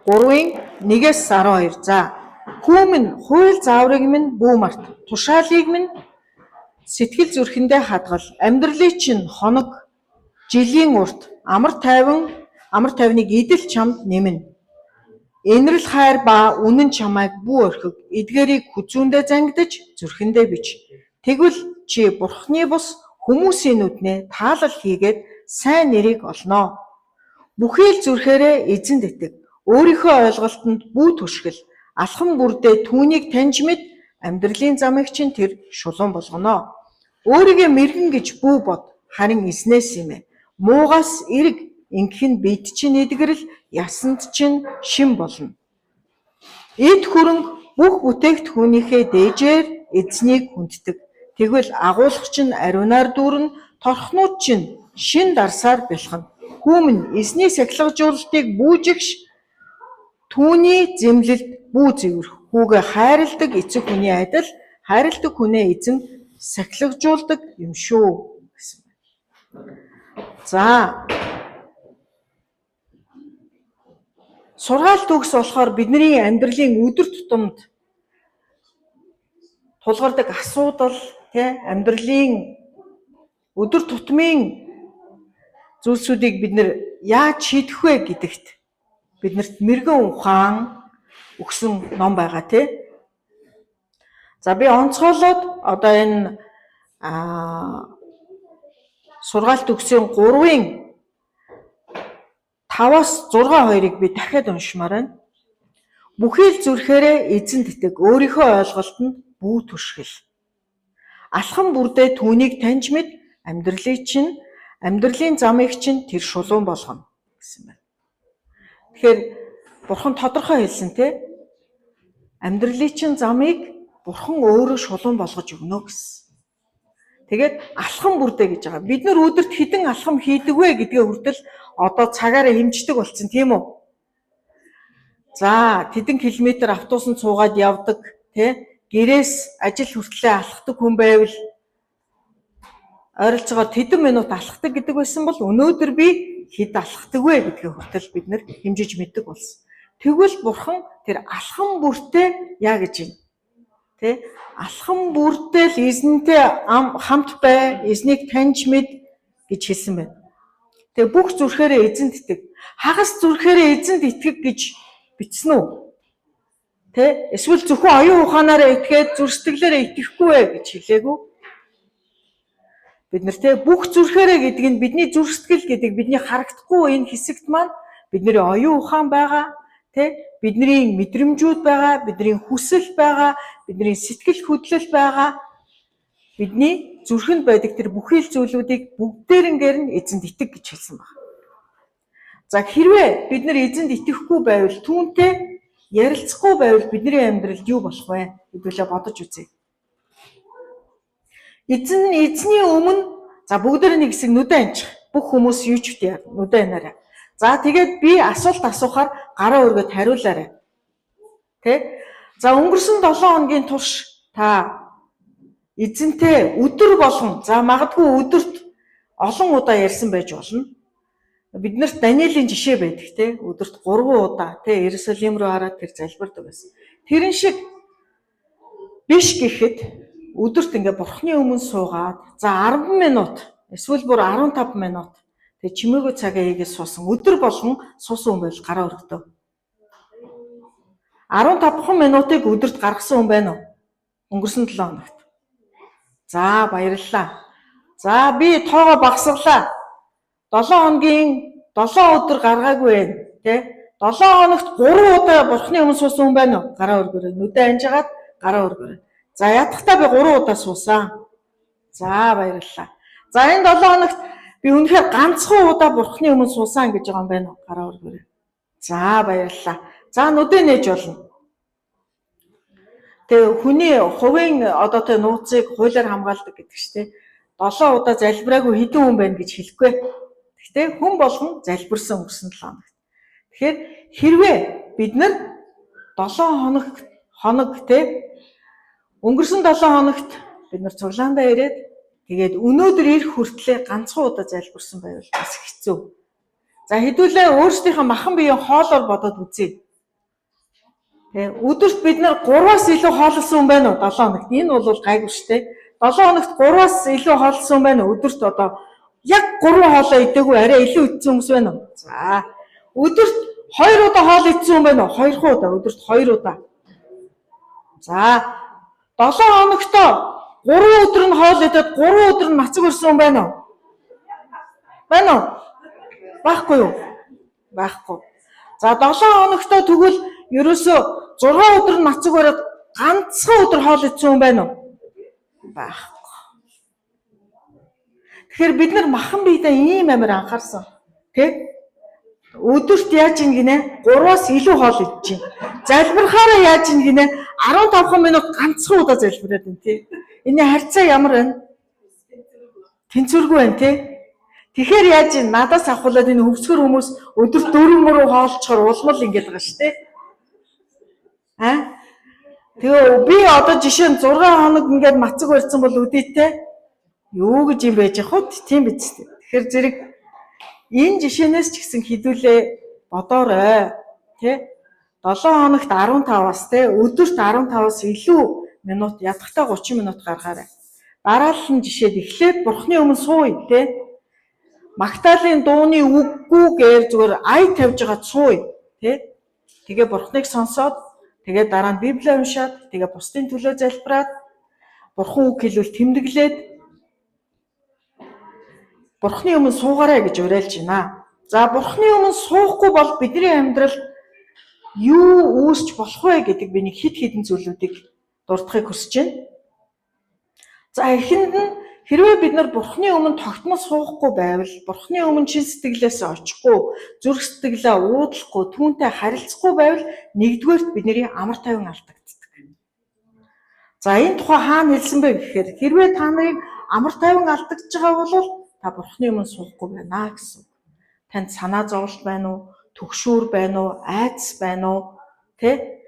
3:1-12. За хүү минь хууль зааврыг минь бүү март, тушаалыг минь сэтгэл зүрхэндээ хадгал, амьдралыг чинь хоног, жилийн урт, амар тайвныг идэл чамд нэмнэ. Энэрл хайр ба үнэн чамайг бүү орхиг, эдгээрийг хүзүүндээ зангидаж, зүрхэндээ бич. Тэгвэл чи Бурхны бус хүмүүсийн нүднээ таалал хийгээд сайн нэрийг олноо. Бүхий л зүрхээрээ эзэнд итэг, өөрийнхөө ойлголтод бүү түшгэл, алхам бүрдээ түүнийг таньж мэд, амьдралын замыг чинь тэр шулуун болгоно. Өөрийгөө мэргэн гэж бүү бод, харин эзнээс юм ээ. Муугаас эрг, ингэх нь бид чинь эдгэрэл, ясанд чинь шим болно. Эд хөрөнгө бүх бүтээгдэхүүнийхээ дээжээр эзнийг хүнддэг. Тэгвэл агуулгач нь ариунаар дүүрэн, торхнууд чинь шин дарсаар бэлхэнэ. Хүү минь эзний сахилгажуулалтыг бүүжигш, түүний зэмлэлд бүү зэвэрх. Хүүгээ хайрладаг эцэг хүний адил, хайрладаг хүнээ эзэн сахилгажуулдаг юм шүү гэсэн байна. За сургаал төгс болохоор бидний амьдралын өдөр тутамд тулгардаг асуудал, амьдралын өдөр тутмын зүйлсүүдийг бид нэр яаж шийдэх вэ гэдэгт биднэрт мэргэн ухаан өгсөн ном байгаа тий. За би онцгойлоод одоо энэ сургаалт төгсийн 3:5-6-2-ыг би дахиад уншмаар байна. Бүхий л зүрхээрээ эзэнд итэг, өөрийнхөө ойлголтод бүү түшгэл. Алхам бүрдээ түүнийг таньж мэд, амьдралын замыг чинь тэр шулуун болгоно гэсэн байна. Тэгэхээр Бурхан тодорхой хэлсэн тий. Амьдралын чинь замыг Бурхан өөрөө шулуун болгож өгнө гэсэн. Тэгээд алхам бүрдээ гэж байгаа. Бид нар өдөрт хэдэн алхам хийдэг вэ гэдгээ хүртэл одоо цагаараа хэмждэг болсон тийм үү? За хэдэн километр автобусанд суугаад явдаг, тий? Гэрээс ажил хүртлээр алхдаг хүн байвал ойролцоогоор хэдэн минут алхдаг гэдэг байсан бол өнөөдөр би хэд алхдаг вэ гэдгээ хүртэл бид нэр хэмжиж мэддэг болсон. Тэгвэл Бурхан тэр алхам бүртээ яа гэж юм? Тэ? Алхам бүртээ л эзнэнтэй хамт бай, эзнийг таньж мэд гэж хэлсэн байна. Тэгээ бүх зүрхээрээ эзэнд итэг. Хагас зүрхээрээ эзэнд итгэх гэж бичсэн үү? Тэ? Эсвэл зөвхөн оюун ухаанаараа итгээд зүрх сэтгэлээрээ итгэхгүй вэ гэж хэлээгүү. Бид нэр тэ бүх зүрхээрээ гэдэг нь бидний зүрх сэтгэл гэдэг бидний харагдахгүй энэ хэсэгт маань бидний оюун ухаан байгаа, тэ? Бидний мэдрэмжүүд байгаа, бидний хүсэл байгаа, бидний сэтгэл хөдлөл байгаа. Бидний зүрхэнд байдаг тэр бүхий л зүйлүүдийг бүгдээрнгээр нь эзэнд итэг гэж хэлсэн байна. За хэрвээ бид нар эзэнд итгэхгүй байвал, түүнтэй ярилцахгүй байвал бидний амьдралд юу болох вэ гэдгэлээ бодож үзье. Эзний өмнө за бүгдээр нэг хэсэг нүдэн анчих. Бүх хүмүүс юу ч үгүй нүдэн анаарай. За тэгээд би асуулт асуухаар гараа өргөд хариулаарай. Тэ? За өнгөрсөн 7 хоногийн турш та эзэнтэй өдөр болгон, за магадгүй өдөрт олон удаа ярьсан байж болно. Биднэрт Даниэлийн жишээ байдаг те. Өдөрт 3 удаа те Иерусалим руу хараад тэр залбирдаг байсан. Тэрэн шиг биш гэхэд өдөрт ингээ Бурхны өмнө суугаад за 10 минут эсвэл бүр 15 минут тэг чимээгүй цагаа хийгээд суусан өдөр болгон суусан хүн байл гараа өргөдөө. 15 минутыг өдөрт гаргасан хүн байна уу? Өнгөрсөн 7 хоногт. За баярлалаа. За би тоогоо багасгалаа. 7 хоногийн 7 өдөр гаргаагүй байх тий. 7 хоногт 3 удаа Бурхны өмнө суусан хүн байна уу? Гараа өргөөрэй. Нүдэ анжгаад гараа өргөөрэй. За ядахтаа би 3 удаа суусан. За баярлалаа. За энэ 7 хоногт би үнэхээр ганцхан удаа Бурхны өмнө суусан гэж байгаа юм байна уу? Гараа өргөөрэй. За баярлалаа. За нүдэ нээж болно. Тэгээ хүний хувийн одоо тэ нууцыг хуулиар хамгаалдаг гэдэг чинь 7 удаа залбираагүй хэдэн хүн байна гэж хэлэхгүй. Гэхдээ хүн болгон залбирсан өнгөрсөн 7 хоногт. Тэгэхээр хэрвээ бид нар 7 хоног тэ өнгөрсөн 7 хоногт бид нар цуглаандаа ирээд тэгээд өнөөдөр ирэх хүртлээр ганцхан удаа залбирсан байвал бас хэцүү. За хэдүүлээ өөрсдийнхөө махан биеийн хоолоор бодоод үзье. Тэ өдөрт бид нар 3-аас илүү хооллсон юм байна уу? 7 хоногт. Энэ бол гайгүй шүү дээ. 7 хоногт 3-аас илүү хооллсон юм байна уу? Өдөрт одоо яг 3 хоолоо идээгүй арай илүү идсэн хүмүүс байна уу? За. Өдөрт 2 удаа хоол идсэн юм байна уу? 2 удаа. Өдөрт 2 удаа. За. 7 хоногт 3 өдөр нь хоол идээд 3 өдөр нь мацаг өрсөн юм байна уу? Байна уу? Байхгүй юу? Байхгүй. За 7 хоногт тэгвэл ерөөсөө 6 өдөр нь мацаг өрөөд ганцхан өдөр хоол идсэн юм байна уу? Байхгүй. Тэгэхээр бид нар махан биедээ ийм амар анхаарсан. Тэ? Өдөрт яаж ийн гинэ 3-аас илүү хоол идэж байна. Залбирахаараа яаж ийн гинэ 15 минут ганцхан удаа залбираад байна тий. Энэ харьцаа ямар байна? Тэнцвэргүй байна тий. Тэгэхээр яаж ийн надаас авахулаад энэ хөвсгөр хүмүүс өдөрт 4-3 хоолцохоор улмал ингэж байгаа шүү дээ. Тэгээ би одоо жишээ нь 6 хоног ингээд мацаг барьсан бол үдээтэй юу гэж юм байж хот тийм биз дээ. Тэгэхээр зэрэг энэ жишээнээс ч гэсэн хідүүлээ бодоорой тий 7 хоногт 15-аас тий өдөрт 15-аас илүү минут ядахтаа 30 минут гаргаарай. Дараалал нь жишээд эхлээд бурхны өмнө сууя тий Магдалины дууны үггүйгээр зүгээр ая тавьж байгаа сууя тий тэгээ бурхныг сонсоод тэгээ дараа нь Библийг уншаад тэгээ бусдын төлөө залбираад бурхан үг хэлвэл тэмдэглээд бурхны өмнө суугаарай гэж уриалж байна. За бурхны өмнө суухгүй бол бидний амьдрал юу үүсч болох вэ гэдэг би нэг хит хитэн зүйлүүдийг дурдахыг хүсэж байна. За эхэнд нь хэрвээ бид нар бурхны өмнө тогтмол суухгүй байвал бурхны өмнө чин сэтгэлээс очихгүй, зүрх сэтгэлээ уудлахгүй, түүнтэй харилцахгүй байвал нэгдүгээрт бидний амар тайван алдагддаг. За энэ тухай хаана хэлсэн бэ гэхээр хэрвээ та нарыг амар тайван алдагдж байгаа бол та бурхны өмнө суухгүй байна гэсэн. Танд санаа зовлт байна уу? Түгшүүр байна уу? Айдас байна уу? Тэ?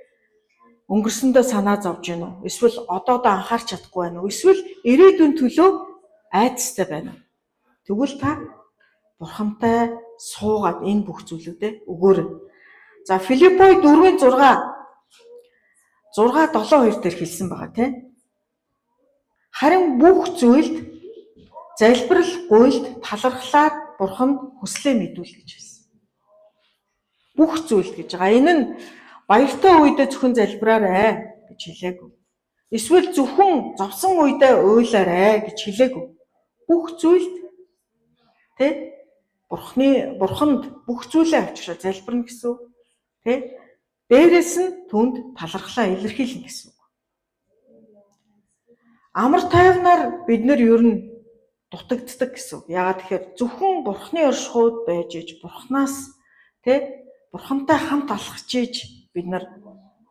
Өнгөрсөндөө санаа зовж байна уу? Эсвэл одоодоо анхаарч чадахгүй байна уу? Эсвэл ирээдүйн төлөө айдастай байна уу? Тэгвэл та бурхантай суугаад энэ бүх зүйлүүдэд өгөөрэй. За Филиппой 4:6 6:7-2 дээр хэлсэн байгаа тийм. Харин бүх зүйлд залбирал, гуйлд, талархлаар бурханд хүслээ мэдүүл гэж хэлсэн. Бүх зүйлд гэж байгаа. Энэ нь баяртай үедээ зөвхөн залбираарай гэж хэлээгүй. Эсвэл зөвхөн зовсон үедээ уйлаарай гэж хэлээгүй. Бүх зүйлд тэ бурханд бүх зүйлээ авчраа залбирна гэсэн үг. Тэ дээрээс нь түнд талархлаа илэрхийлнэ гэсэн үг. Амар тайвнаар бид нар ер нь дутагддаг гэсэн үг. Яагаад тэгэхээр зөвхөн бурхны оршихуйд байж иж бурхнаас тэ бурхантай хамт алхаж иж бид нар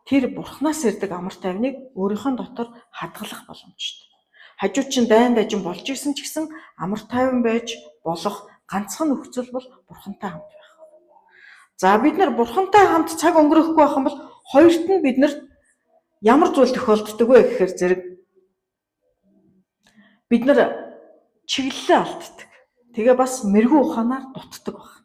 тэр бурхнаас ирдэг амар тайвныг өөрийнхөө дотор хадгалах боломжтой. Хажууд чинь дайн дажин болж исэн ч гэсэн амар тайван байж болох ганцхан нөхцөл бол бурхантай хамт байх. За бид нар бурхантай хамт цаг өнгөрөхгүй байх юм бол хоёрт нь бид нар ямар зүйл тохиолддог вэ гэхээр зэрэг бид нар чиглэлээ алддаг. Тэгээ бас мэрэгүү ухаанаар дутдаг баг.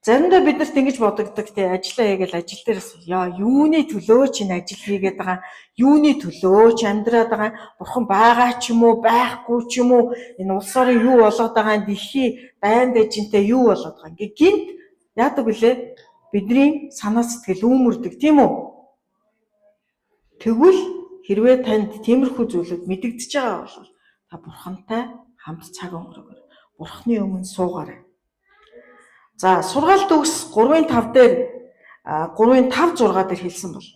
Заримдаа бид нарт ингэж бодогддог тий ажиллаа хийгээл ажил дээрээс яа юуны төлөө ч энэ ажил хийгээд байгаа юуны төлөө ч амьдраад байгаа бурхан байгаа ч юм уу байхгүй ч юм уу энэ улс орын юу болоод байгаа дэлхий дайн дэжинтэй юу болоод байгаа ингээ гинт яадаг вүлээ бидний санаа сэтгэл үүмэрдэг тийм үү. Тэгвэл хэрвээ танд тиймэрхүү зүйлүүд мэдэгдэж байгаа бол та бурхантай хамт цаг өнгөрөөгөр бурхны өмнө суугаарай. За сургаалт төгс 3:5 дээр 3:5-6 дээр хэлсэн бол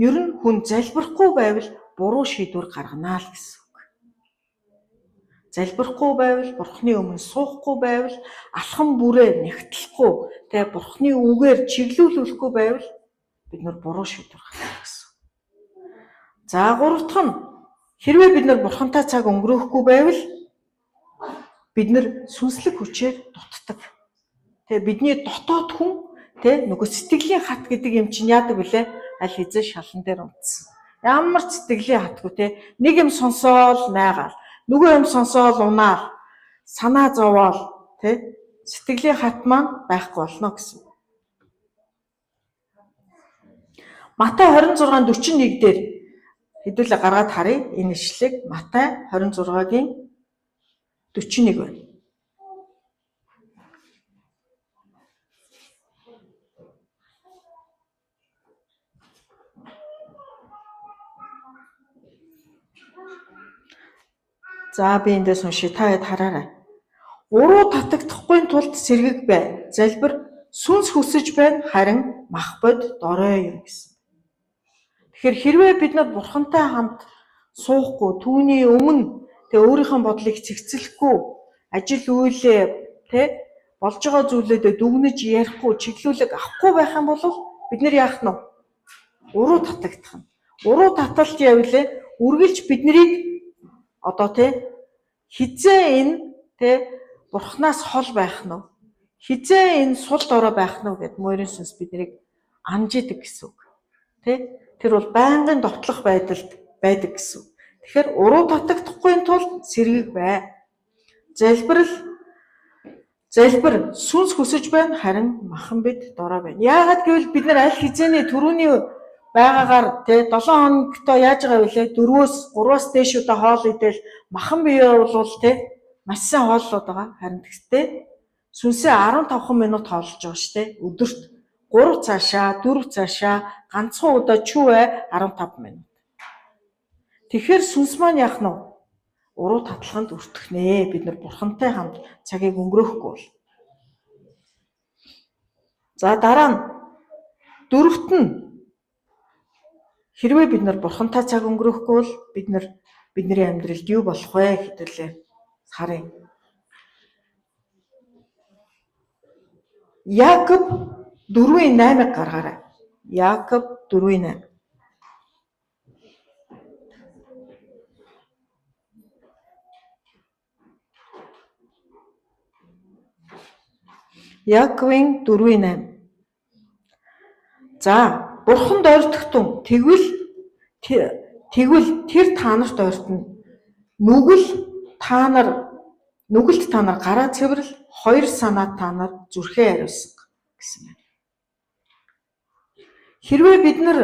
ер нь хүн залбирахгүй байвал буруу шийдвэр гарганаа л гэсэн үг. Залбирахгүй байвал бурхны өмнө суухгүй байвал алхам бүрээ нэгтлэхгүй тэгээ бурхны үгээр чиглүүлүүлэхгүй байвал бид нар буруу шийдвэр гаргана гэсэн. За гурав дахь нь хэрвээ бид нар бурхантай цаг өнгөрөөхгүй байвал бид нар сүнслэг хүчээр дутдаг. Тэгээ бидний дотоод хүн тэ нөгөө сэтгэлийн хат гэдэг юм чинь яадаг вүлээ аль хэзээ шалан дээр унтсан. Ямар ч сэтгэлийн хатгүй тэ нэг юм сонсоол найгаал нөгөө юм сонсоол унаал санаа зовоол тэ сэтгэлийн хат маань байхгүй болно гэсэн. Матай 26:41 дээр хэдүүлээ гаргаад харъя. Энэ ишлэгийг Матай 26-гийн 41 байна. За би эндээс уншия, та хэд хараарай. Уруу татагдахгүй тулд сэргэг бай. Залбир сүнс хүсэж байна, харин мах бод дорой юм гэсэн. Тэгэхээр хэрвээ бид нар Бурхантай хамт суухгүй, түүний өмнө өөрийнхөө бодлыг цэгцлэхгүй, ажил үйлээ болж байгаа зүйлүүдэд дүгнэж ярихгүй, чиглүүлэг авахгүй байх юм бол бид нар яах нь вэ? Уруу татагдах нь. Уруу таталт явлаа үргэлж биднийг одоо хизээ энэ Бурханаас хол байх нь вэ? Хизээ энэ сул дорой байх нь вэ гэд морин сүнс биднийг амжидаг гэсэн үг. Тэр бол байнгын довтлох байдалд байдаг гэсэн. Тэгэхээр уруу татагдахгүй тулд сэргэг бай. Залбир сүнс хүсэж байна, харин махан бид дорой байна. Яагаад гэвэл бид нар аль хизээний түрүүний байгаагаар 7 хоногтоо яаж байгаа вэ? 4-3-аас дээш удаа хоол идэл махан бие бол маш сайн хооллоод байгаа. Харин тэгтээ сүнсээ 15 минут хооллож байгаа шүү дээ. Өдөрт 3 цаашаа, 4 цаашаа, ганцхан удаа чүвэ 15 минут. Тэгэхээр сүнс маань яах нь вэ? Уруу татлаханд өртөх нэ. Бид нар Бурхантай хамт цагийг өнгөрөөхгүй бол. За дараа нь дөрөвт нь хэрвээ бид нар Бурхантай цаг өнгөрөөхгүй бол бидний амьдралд юу болох вэ хэдүүлээ харъя. Яаков 4:8-ыг гаргаарай. Яаков 4:8. Яаковын 4:8. За, Бурханд ойртогтун тэгвэл тэр та нарт ойртно. Нүгэлт та нар гараа цэвэрл, хоёр санаа та нар зүрхээ хариусан гэсэн байна. Хэрвээ бид нар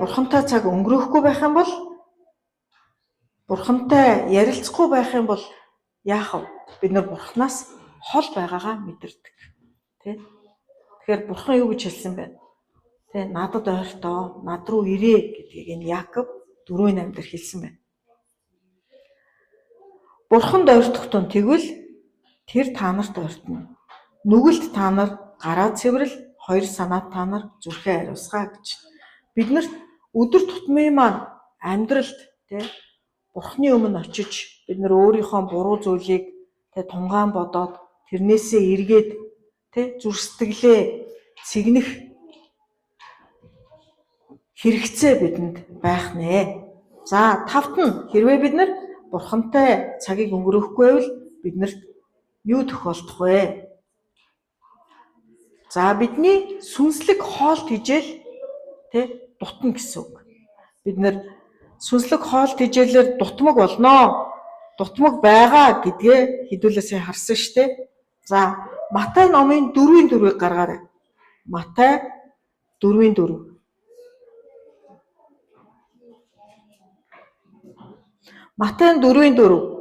Бурхантай цаг өнгөрөөхгүй байх юм бол, Бурхантай ярилцахгүй байх юм бол яах вэ? Бид нар Бурханаас хол байгаагаа мэдэрдэг. Тэгэхээр Бурхан юу гэж хэлсэн бэ? Надад ойртоо, над руу ирээ гэдгийг энэ Яаков 4:8 дээр хэлсэн байна. Бурханд ойртогтун тэгвэл тэр та нарт ойртно. Нүгэлт та нар гараа цэвэрл, хоёр санаа та нар зүрхээ хариусгаа гэж. Бид нарт өдөр тутмын маань амьдралд Бурханы өмнө очиж бид нар өөрийнхөө буруу зүйлийг тунгаан бодоод тэрнээсээ эргээд зүрх сэтгэлээ цэгнэх хэрэгцээ бидэнд байх нэ. За тавт нь хэрвээ бид нар Бурхантай цагийг өнгөрөөхгүй байвал биднэрт юу тохиолдох вэ? За бидний сүнслэг хоол тэжээл дутна гэсэн үг. Бид нар сүнслэг хоол тэжээлээр дутмаг болноо. Дутмаг байгаа гэдгээ хэдүүлээсээ харсан шүү дээ. За Матай номын 4:4-ыг гаргаарай. Матай 4:4. Матай 4:4.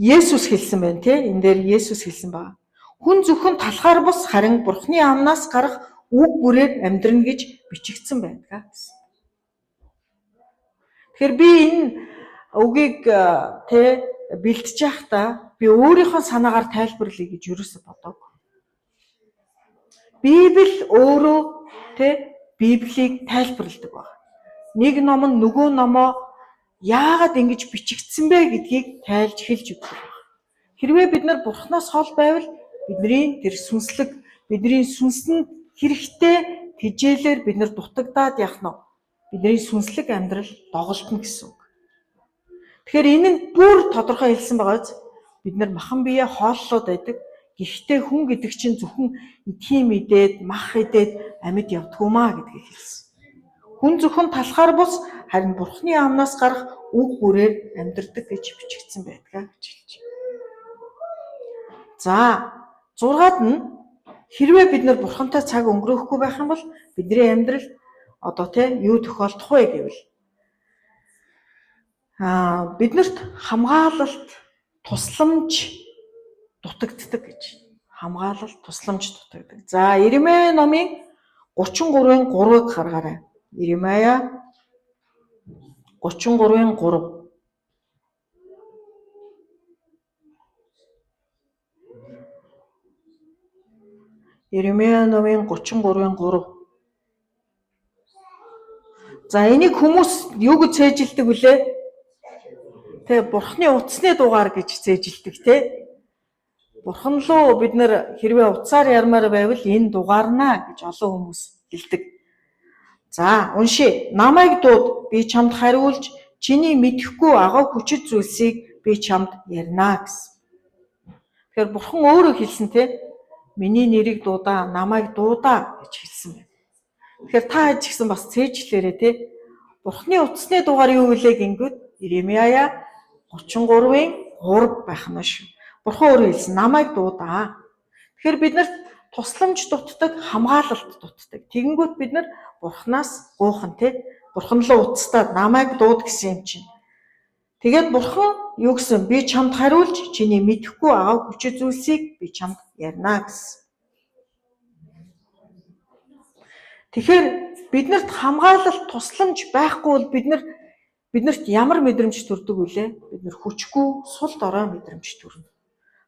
Есүс хэлсэн байна энэ дээр Есүс хэлсэн байна. Хүн зөвхөн талхаар бус харин Бурханы амнаас гарах үг бүрээр амьдрна гэж бичигдсэн байдаг гэсэн. Тэгэхээр би энэ үгийг бэлтэж байхдаа би өөрийнхөө санаагаар тайлбарлая гэж юусоо бодоогүй. Библи өөрөө Библийг тайлбарладаг байна. Нэг ном нь нөгөө номоо яагаад ингэж бичигдсэн бэ гэдгийг тайлж хэлж өгдөг байна. Хэрвээ бид нар Бурханаас хол байвал бидний тэр бидний сүнсэнд хэрэгтэй тэжээлээр бид нар дутагдаад явах нь бидний сүнслэг амьдрал доголдно гэсэн үг. Тэгэхээр энэ нь бүр тодорхой хэлсэн байгаа биз? Бид нар махан бие хооллоод байдаг. Гэхдээ хүн гэдэг чинь зөвхөн эдхийн мэдээд, мах идээд амьд явдгуумаа гэдгийг хэлсэн. Хүн зөвхөн талхаар бус харин Бурханы амнаас гарах үг бүрээр амьдрдаг гэж бичигдсэн байдаг гэж хэлж байна. За 6-ад нь Хэрвээ бид нар бурхантай цаг өнгөрөөхгүй байх юм бол бидний амьдрал одоо юу тохиолдох вэ гэвэл биднэрт хамгаалалт, тусламж дутагддаг гэж. Хамгаалалт, тусламж дутагддаг. За Иремья номын 33-ын 3-ыг харгаарай. Иремья 33-ын 3. Иремья номын 33-ын 3. За энийг хүмүүс юу гэж цээжилдэг вүлээ? Бурхны утасны дугаар гэж цээжилдэг Бурхан руу бид нар хэрвээ утсаар ярмаар байвал энэ дугаарнаа гэж олон хүмүүс хэлдэг. За уншия. Намайг дууд би чамд хариулж чиний мэдэхгүй агуу хүчит зүйлсийг би чамд ярина гэсэн. Тэгэхээр Бурхан өөрөө хэлсэн миний нэрийг дуудаа, намайг дуудаа гэж хэлсэн байна. Тэгэхээр та ч гэсэн бас цээжлээрээ Бурханы утасны дугаар юу вэ гингүүд Иремья 33-ын 3 байх нь шүү. Бурхан өөрөө хэлсэн намайг дуудаа. Тэгэхээр бид нарт тусламж дутдаг, хамгаалалт дутдаг. Тэгэнгүүт бид нар Бурханаас гуухан Бурхан руу уцтаад намайг дууд гэсэн юм чинь. Тэгээд Бурхан юу гэсэн би чамд хариулж чиний мэдэхгүй агуу хүчит зүйлсийг би чамд ярина гэсэн. Тэгэхээр биднэрт хамгаалалт, тусламж байхгүй бол биднэрт ямар мэдрэмж төрдөг вүлээ? Бид нар хүчгүй, сул дорой мэдрэмж төрнө.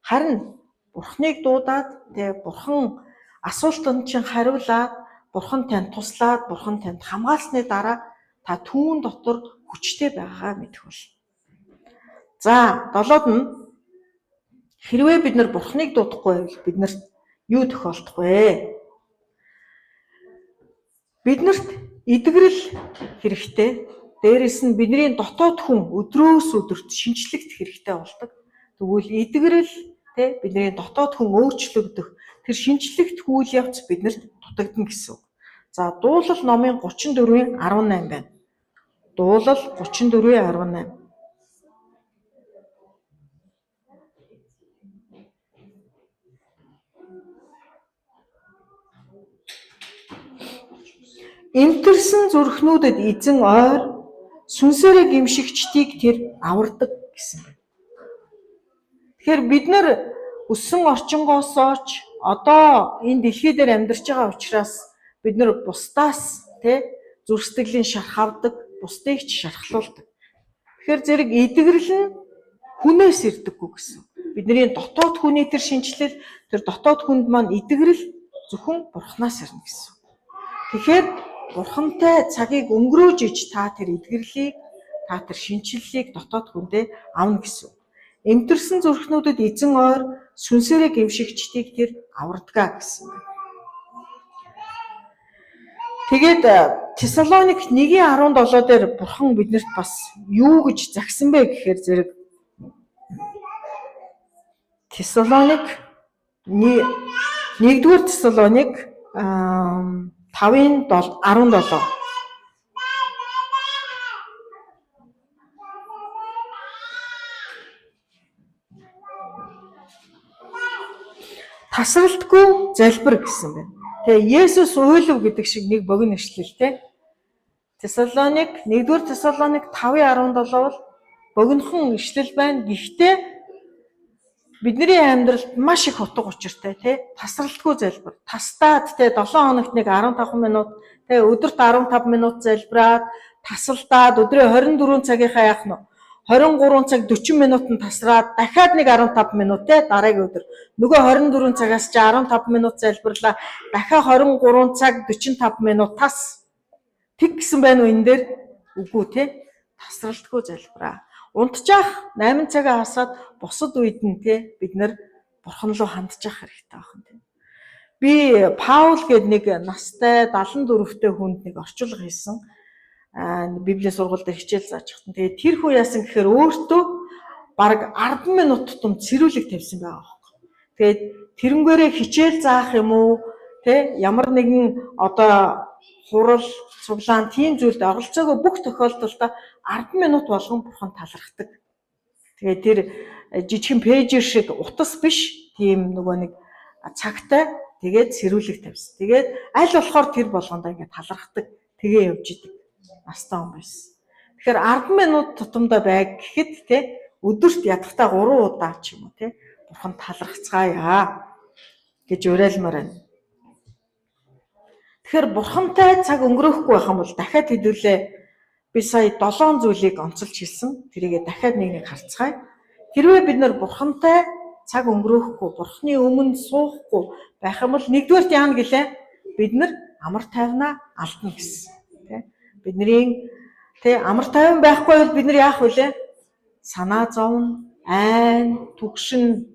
Харин Бурханыг дуудаад Бурхан асуултанд чинь хариулаад, Бурхан танд туслаад, Бурхан танд хамгаалсны дараа та түүн дотор хүчтэй байгаагаа мэдэх болно. За 7-д нь хэрвээ бид нар Бурханыг дуудахгүй байвал биднэрт юу тохиолдох вэ? Биднэрт эдгэрэл хэрэгтэй. Дээрээс нь бидний дотоод хүн өдрөөс өдөрт шинжлэхт хэрэгтэй болдог. Тэгвэл эдгэрэл бидний дотоод хүн өөрчлөгдөх тэр шинжлэхт үйл явц биднэрт дутагдана гэсэн. За дуулал номын 34-ийн 18 байна. Дуулал 34-ийн 18. Эмтэрсэн зүрхнүүдэд эзэн ойр сүнсээрээ гимшигчдийг тэр авардаг гэсэн байна. Тэгэхээр бид нар өссөн орчингоосооч одоо энэ дэлхий дээр амьдарч байгаа учраас бид нар бусдаас зүрх сэтгэлийн шарх авдаг, бусдыг ч шархлуулдаг. Тэгэхээр зэрэг эдгэрэл нь хүнээс ирдэггүй гэсэн. Бидний дотоод хүний тэр шинжлэл, тэр дотоод хүнд маань эдгэрэл зөвхөн Бурханаас ирнэ гэсэн. Тэгэхээр Бурхантай цагийг өнгөрөөж иж та тэр эдгэрлийг, та тэр шинжлэлийг дотоод хүндээ авна гэсэн. Эмтэрсэн зүрхнүүдэд эзэн ойр сүнсээрээ гимшигчдийг тэр авардгаа гэсэн. Тэгээд Тесалоник 1:17 дээр Бурхан биднэрт бас юу гэж загсан бэ гэхээр зэрэг Тесалоник 1-р Тесалоник 5:17 тасралтгүй залбир гэсэн байна. Есүс уйлав гэдэг шиг нэг богино ишлэл Тесалоник 1-р Тесалоник 5:17 бол богинохон ишлэл байна. Гэхдээ бидний амьдралд маш их утга учиртай тасралтгүй залбир. Тастаад 7 хоногт нэг 15 минут өдөрт 15 минут залбираад тасалдаад өдрийн 24 цагийнхаа яах нь 23 цаг 40 минут нь тасраад дахиад нэг 15 минут дараагийн өдөр нөгөө 24 цагаас чи 15 минут залбирлаа дахиад 23 цаг 45 минут тас тэг гэсэн байна уу энэ дээр? Үгүй тасралтгүй залбираа. Унтчих 8 цагаа хасаад бусад үед нь бид нар Бурхан руу хандчих хэрэгтэй байна. Би Паул гээд нэг настай 74-тэй хүнд нэг орчуулга хийсэн. Библийн сургууль дээр хичээл зааж хатан. Тэгээд тэр хүү яасан гэхээр өөртөө бараг 10 минут тутам цэрүүлэг тавьсан байгаа байхгүй. Тэгээд тэрнгээрээ хичээл заах юм уу? Ямар нэгэн одоо хурал, цуглаан тийм зүйлд оролцоогоо бүх тохиолдолд 10 минут болгон Бурхан талархдаг. Тэгээд тэр жижигхэн пэйжер шиг утас биш, тийм нөгөө нэг цагтай Тэгээд сэрүүлэг тавьсан. Тэгээд аль болохоор тэр болгондоо ингээд талархдаг. Тэгээ явж идэг. Настай хүн байсан. Тэгэхээр 10 минут тутамдаа байг гэхэд те өдөрт ядахтаа 3 удаа ч юм уу те Бурхан талархацгаая гэж уриалмаар байна. Тэгэхээр Бурхантай цаг өнгөрөөхгүй байх юм бол дахиад хэдүүлээ би сая 7 зүйлийг онцолж хэлсэн. Тэрийгээ дахиад нэг харцгаая. Хэрвээ бид нар Бурхантай цаг өнгөрөөхгүй, Бурханы өмнө суухгүй байх юм бол нэгдүгээрт яана гэлээ бид нар амар тайвнаа алдна гэсэн. Тэ? Бидний амар тайван байхгүй бол бид нар яах вүлээ? Санаа зовно, айн, түгшин.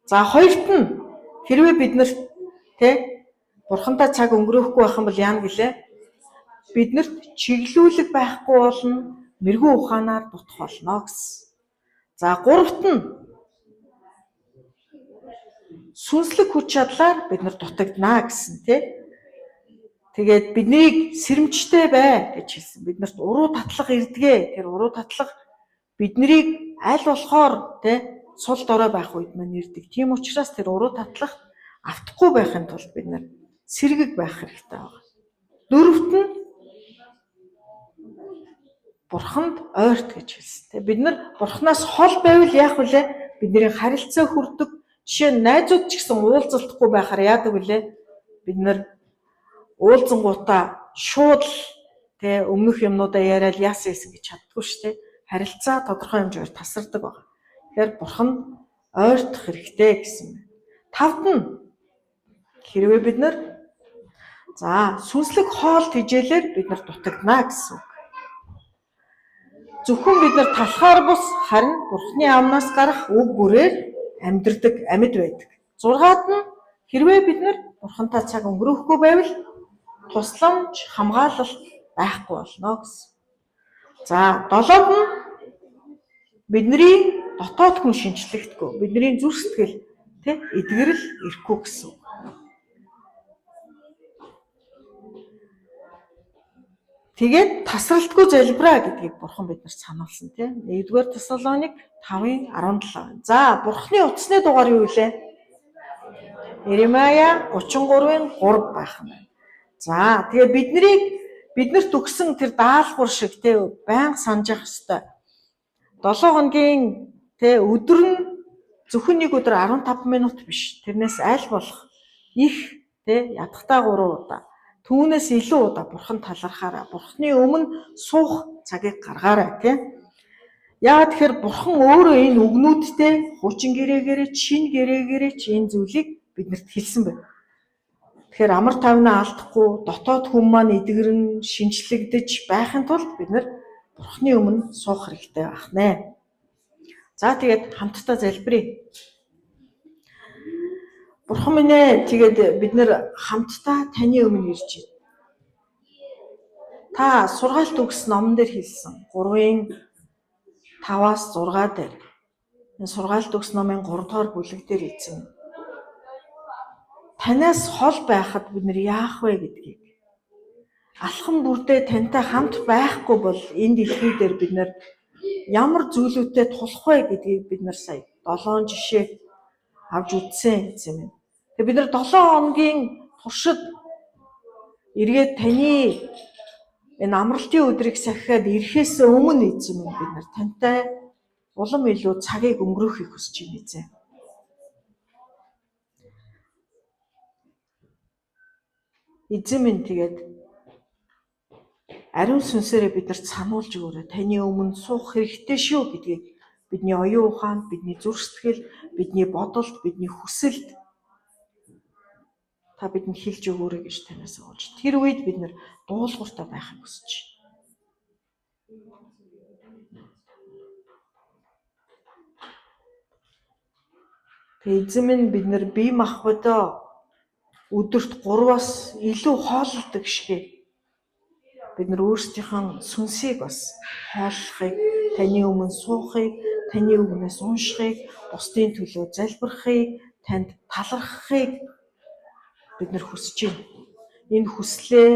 За хоёрт нь хэрвээ бид нар Бурхантай цаг өнгөрөөхгүй байх юм бол яана гэлээ? Биднэрт чиглүүлэг байхгүй болно, мэрэгүү ухаанаар дутах болно гэсэн. За гуравт нь сүнслэг хүч чадлаар бид нар дутагдана гэсэн тий. Тэгээд биднийг сэрэмжтэй бай гэж хэлсэн. Биднэрт уруу татлага ирдгээ. Тэр уруу татлага биднийг аль болохоор тий сул дорой байх үед мань ирдэг. Тийм учраас тэр уруу татлага автахгүй байхын тулд бид нар сэргэг байх хэрэгтэй байна. Дөрөвт нь Бурханд ойрт гэж хэлсэн. Бид нар Бурханаас хол байвал яах вүлээ? Бидний харилцаа хүрдэг. Жишээ нь найзууд ч гэсэн уулзалтахгүй байхаар яадаг вүлээ? Бид нар уулзангуудаа шууд өмнөх юмнуудаа яриад яасан гэж чаддгүй шүү дээ. Харилцаа тодорхой хэмжээгээр тасардаг байна. Тэгэхээр Бурханд ойртох хэрэгтэй гэсэн байна. Тавд нь хэрвээ бид нар сүнслэг хоол тэжээлэр бид нар дутагдана гэсэн үг. Зөвхөн бид нар талхаар бус харин Бурханы амнаас гарах үг бүрээр амьдрдаг амьд байдаг. 6-аад нь хэрвээ бид нар Бурхантай цаг өнгөрөөхгүй байвал тусламж хамгаалалт байхгүй болно гэсэн. За 7-д нь бидний дотоод хүн шинжлэхдэггүй, бидний зүрх сэтгэл эдгэрэл ирэхгүй гэсэн. Тэгээд тасралтгүй залбираа гэдгийг Бурхан биднэрт сануулсан тийм. 1-р Тесалоник 5:17. За Бурханы утасны дугаар юу вэ? Иремая 33:3 байх нь. За тэгээ биднэрт өгсөн тэр даалгавар шиг байнга санаж явах ёстой. 7 хоногийн өдөр нь зөвхөн нэг өдөр 15 минут биш. Тэрнээс аль болох их ядахтаа 3 удаа. Түүнээс илүү удаа Бурхан талархаарай. Бурханы өмнө суух цагийг гаргаарай тийм. Яагаад тэгэхээр Бурхан өөрөө энэ үгнүүдтэй хуучин гэрээгээрээ чин гэрээгээрээ энэ зүйлийг биднэрт хэлсэн байна. Тэгэхээр амар тайвнаа алдахгүй дотоод хүн маань эдгэрэн шинжлэгдэж байхын тулд бид нар Бурханы өмнө суух хэрэгтэй байх нэ. За тэгээд хамтдаа залбирая. Бурхан минь ээ тэгээд бид нэр хамтдаа таны өмнө ирж байна. Та сургаалт өгс номон дээр хэлсэн 3:5-аас 6 дээр энэ сургаалт өгс номын 3 дугаар бүлэг дээр эзэн танаас хол байхад бид нэр яах вэ гэдгийг алхам бүрдээ тантай хамт байхгүй бол энэ дэлхий дээр бид нэр ямар зүйлүүдтэй тулах вэ гэдгийг бид нар сая 7 жишээ авч үзсэн юм. Тэгээ бид нар 7 хоногийн туршид эргээд таны энэ амралтын өдрийг сахиад ирэхээс өмнө эзэн минь бид нар тантай улам илүү цагийг өнгөрөөхийг хүсэж байна эзэн. Эзэн минь тэгээд ариун сүнсээрээ биднэрт сануулж өгөөрэй. Таны өмнө суух хэрэгтэй шүү гэдгийг бидний оюун ухаанд, бидний зүрх сэтгэл, бидний бодолд, бидний хүсэлд та бидэнд хэлж өгөөрэй гэж танаас уулж. Тэр үед бид нэр дуулууртай байхыг хүсэж байна. Тэгээ эзэн минь бид нэр бие махбодоо өдөрт 3-аас илүү хооллдог шигэ. Бид нар өөрсдийнхөө сүнсийг бас хооллохыг, таны өмнө суухыг, таны үгнээс уншихыг, бусдын төлөө залбирахыг, танд талархахыг бид нар хүсэж байна. Энэ хүслээ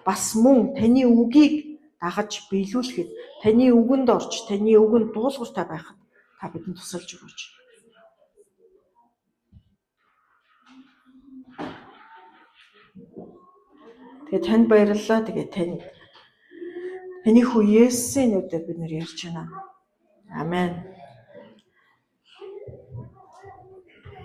бас мөн таны үгийг дагаж биелүүлэхэд, таны үгэнд орж, таны үгэнд дуулууртай байхад та бидэнд тусалж өгөөч. Тэгээ танд баярлалаа. Тэгээ таны хүү Есүсийн нэрээр бид нэр ярьж байна. Амен.